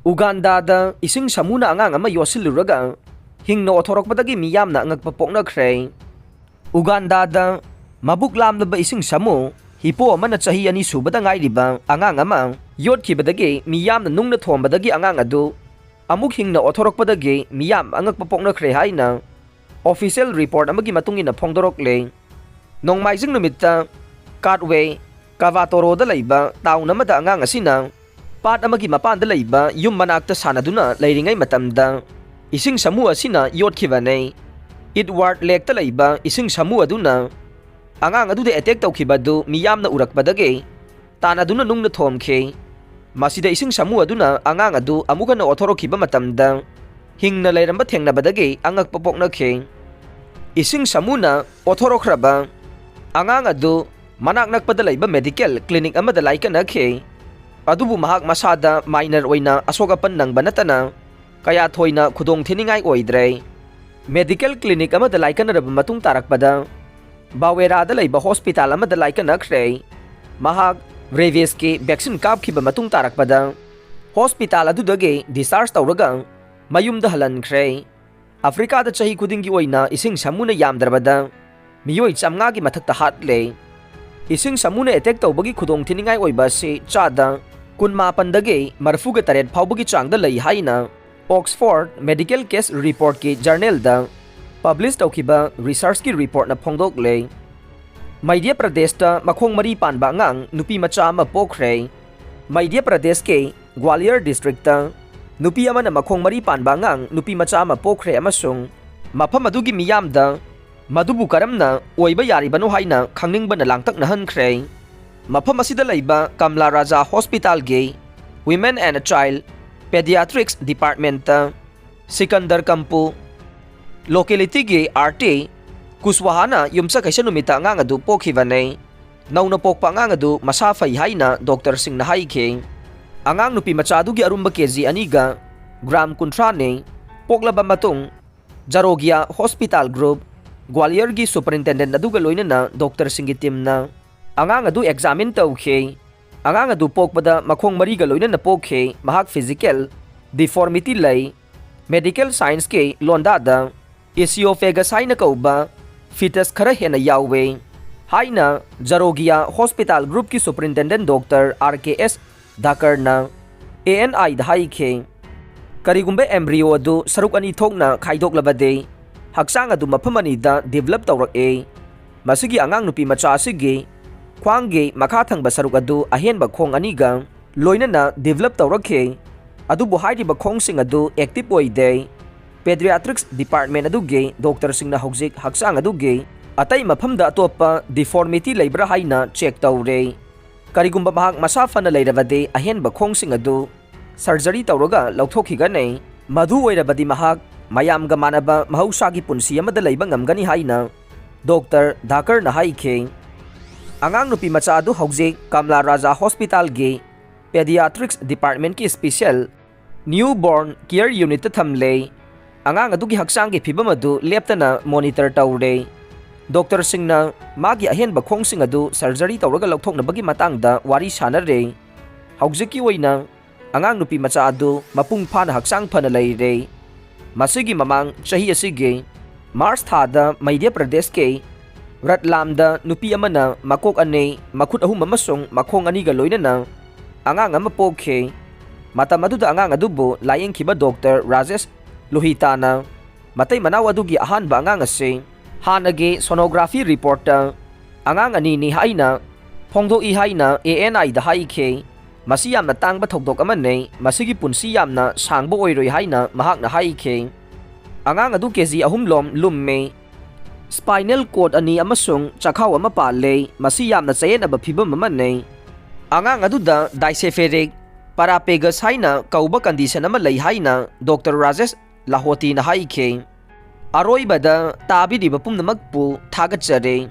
Uganda ising samuna angang ama yosiluraga hingna othorokpadagi miyamna angakpa poknakhre. Uganda mabuk lamlaba ising samu hipo amana chahi ani subada ngairiba angang ama yotkhibadagi miyamna nungna thombadagi angang adu amuk hingna othorokpadagi miyam angakpa poknakhre haina official report amagi matungina phongdorokle. Nongmaijing numitta Katwe Kavatoroda laiba taun amada angang asina pat amagi mapanda laiba yum manakta sanaduna lairingai matamda ising samu asina yotkhibanei. Edward Lake ta laiba ising samu aduna angang adu de attack tawkhibadu miyamna urakpadage tanaduna nungna thomkhe. Masida ising samu aduna angang adu amuka na othorokhiba matamda hingna lairamba thengnabadage angak popoknakhe. Ising samuna othorokhraba angang adu manak nakpada laiba medical clinic amada laikanakhe. Adubu mahak masada minor oina asogapan nang banatana kaya thoina khudong thiningai oidre. Medical clinic amada laikanaraba matung tarakpada Bawera laiba hospital amada laikanakre. Mahak rabies ki vaccine kapkhiba matung tarakpada hospital adudage discharge tawraga mayumda halankre. Africa da chahi kudingi oina ising samuna yamdrabada miyoi chamnga gi mathakta hatle. Ising samuna attack tawbagi khudong thiningai oiba se chada kunma pandage marfuga taret phawbagi changda lai haina Oxford Medical Case Report ki journal da publish tawkhiba research ki report na phongdokle. Madhya Pradesh ta makhong mari panba ngang nupi macha ama pokre. Madhya Pradesh ke Gwalior district ta nupi ama na makhong mari panba ngang nupi macha ama pokre amasung mafam adugi miyam da madubu karamna oiba yaribano haina khangningba na langtak na hankre. Mafam asida laiba Kamla Raja Hospital ge Women and Child Pediatrics Department ta Sikandar Kampu locality ge RT Kuswahana yumsa kaisa numita ngang adu pokhibanei. Nauna pokpa ngang adu masafai haina Dr. Singh na haikhe. Angang nupi macha adugi arumba kg aniga gram kuntrane poklaba matung Jarogia Hospital Group Gwalior gi superintendent aduga loina na Dr. Singh gi team na angang adu examine tawkhe. Angang adu pokpada makhong mari ga loina na pokhe mahak physical deformity lai medical science ke londa da esophagus haina kauba fetus khara hena yawe haina Jarogia Hospital Group ki superintendent Dr. RKS Dhakar na ANI da haikhe. Karigumbe embryo adu saruk ani thokna khaidoklabade haksang adu mafam anida develop tawrak masigi angang nupi macha asigi khwangge makha thangba saruk adu ahenba khong aniga loina na develop tawrakhe. Adubu hairiba khongsing adu active oide. Pediatrics Department aduge Dr. Singh na hojik haksang aduge atai mafamda atopa deformity leibra haina check tawre. Karigumba mahak masafa na leirabade ahenba khongsing adu surgery tawraga lauthokhiganei madu oirabadi mahak mayamga manaba mahausagi punsi amada leiba ngamgani haina Dr. Dhakar na haikhe. Angang nupi macha adu hojik Kamla Raja Hospital ge Pediatrics Department ki special newborn care unit ta thamle. Angang adugi haksang gi phibam adu leptana monitor tawre. Dr. Singh na magi ahenba khongsing adu surgery tawraga lauthoknabagi matangda wari sanare. Hojiki oina angang nupi macha adu mapung phana haksang phana leire. Masigi mamang chahi asige March thada Madhya Pradesh ke Ratlamda nupi amana makok ane makhut ahum amasung makhong ani ga loina na angang ama pokhe. Matam aduda angang adubo layeng khiba Dr. Rajesh Lohita na matay manaw adugi ahanba angang ase hanage sonography report ta angang ani ni haina phongdo i haina ANI da haikhe. Masi yamna tangba thokdok amane masigi punsi yamna sangbo oiroi haina mahak na haikhe. Angang adu kg ahum lom lumme spinal cord ani amasung chakhaw ama pale masi yamna chayen aba phibam amane. Angang adu da dicepheric parapegus haina kauba condition ama lei haina Dr. Rajesh Lahoti na haikhe. Aroibada tabi diba pumnamakpu thagachare.